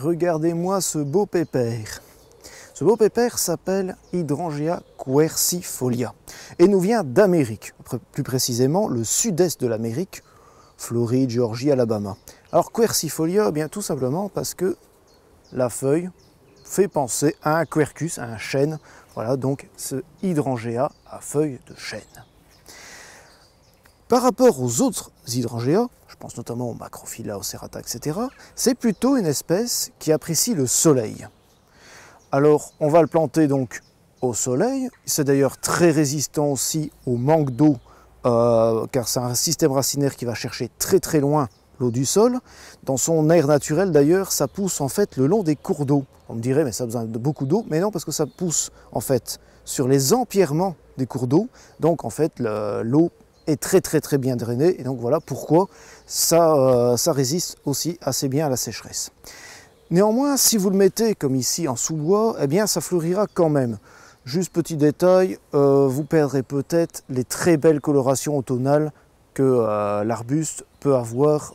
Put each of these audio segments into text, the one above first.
regardez-moi ce beau pépère. Ce beau pépère s'appelle Hydrangea quercifolia et nous vient d'Amérique, plus précisément le sud-est de l'Amérique, Floride, Géorgie, Alabama. Alors quercifolia, eh bien tout simplement parce que la feuille fait penser à un quercus, à un chêne. Voilà donc ce hydrangea à feuilles de chêne. Par rapport aux autres hydrangea, je pense notamment au Macrophylla, au Serrata, etc., c'est plutôt une espèce qui apprécie le soleil. Alors on va le planter donc au soleil, c'est d'ailleurs très résistant aussi au manque d'eau, car c'est un système racinaire qui va chercher très loin l'eau du sol. Dans son aire naturelle d'ailleurs, ça pousse en fait le long des cours d'eau. On me dirait mais ça a besoin de beaucoup d'eau, mais non, parce que ça pousse en fait sur les empierrements des cours d'eau, donc en fait l'eau est très bien drainée, et donc voilà pourquoi ça résiste aussi assez bien à la sécheresse. Néanmoins, si vous le mettez comme ici en sous-bois, eh bien ça fleurira quand même. Juste petit détail, vous perdrez peut-être les très belles colorations automnales que l'arbuste peut avoir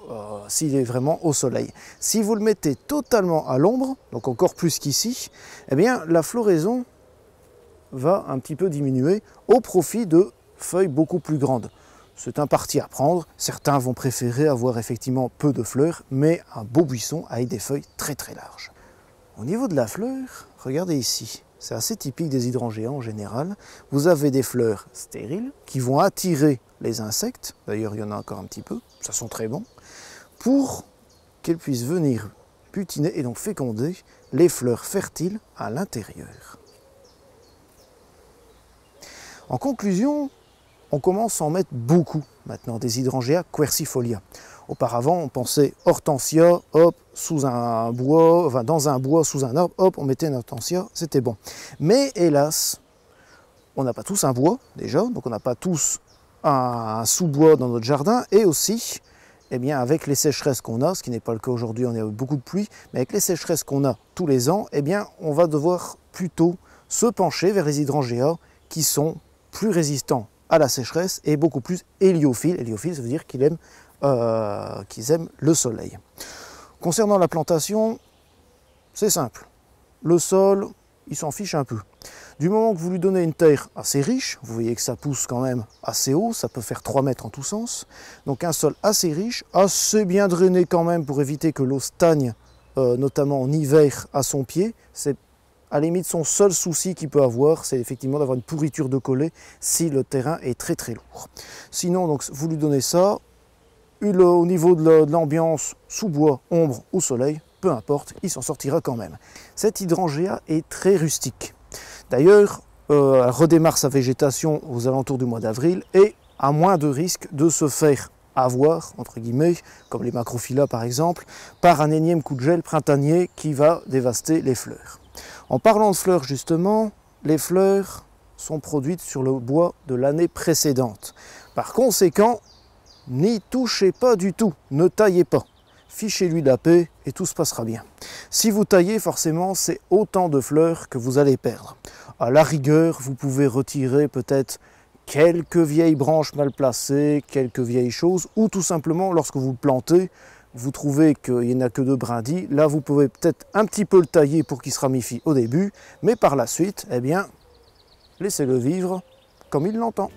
s'il est vraiment au soleil. Si vous le mettez totalement à l'ombre, donc encore plus qu'ici, eh bien la floraison va un petit peu diminuer au profit de feuilles beaucoup plus grandes. C'est un parti à prendre. Certains vont préférer avoir effectivement peu de fleurs, mais un beau buisson avec des feuilles très larges. Au niveau de la fleur, regardez ici. C'est assez typique des hydrangea en général. Vous avez des fleurs stériles qui vont attirer les insectes. D'ailleurs, il y en a encore un petit peu. Ça sent très bon. Pour qu'elles puissent venir butiner et donc féconder les fleurs fertiles à l'intérieur. En conclusion, on commence à en mettre beaucoup maintenant des hydrangea quercifolia. Auparavant, on pensait hortensia, hop, sous un bois, enfin dans un bois, sous un arbre, hop, on mettait une hortensia, c'était bon. Mais hélas, on n'a pas tous un bois déjà, donc on n'a pas tous un sous-bois dans notre jardin, et aussi, eh bien, avec les sécheresses qu'on a, ce qui n'est pas le cas aujourd'hui, on a eu beaucoup de pluie, mais avec les sécheresses qu'on a tous les ans, eh bien, on va devoir plutôt se pencher vers les hydrangea qui sont plus résistants à la sécheresse et beaucoup plus héliophiles. Héliophile, ça veut dire qu'ils aiment le soleil. Concernant la plantation, c'est simple. Le sol, il s'en fiche un peu. Du moment que vous lui donnez une terre assez riche, vous voyez que ça pousse quand même assez haut, ça peut faire 3 mètres en tous sens. Donc un sol assez riche, assez bien drainé quand même pour éviter que l'eau stagne, notamment en hiver à son pied. C'est à la limite son seul souci qu'il peut avoir, c'est effectivement d'avoir une pourriture de collet si le terrain est très lourd. Sinon, donc, vous lui donnez ça, au niveau de l'ambiance, sous bois, ombre ou soleil, peu importe, il s'en sortira quand même. Cette hydrangea est très rustique. D'ailleurs, elle redémarre sa végétation aux alentours du mois d'avril et a moins de risque de se faire avoir, entre guillemets, comme les Macrophylla par exemple, par un énième coup de gel printanier qui va dévaster les fleurs. En parlant de fleurs justement, les fleurs sont produites sur le bois de l'année précédente. Par conséquent, n'y touchez pas du tout, ne taillez pas. Fichez-lui la paix et tout se passera bien. Si vous taillez, forcément, c'est autant de fleurs que vous allez perdre. À la rigueur, vous pouvez retirer peut-être quelques vieilles branches mal placées, quelques vieilles choses, ou tout simplement, lorsque vous le plantez, vous trouvez qu'il n'y en a que 2 brindilles, là vous pouvez peut-être un petit peu le tailler pour qu'il se ramifie au début, mais par la suite, eh bien, laissez-le vivre comme il l'entend.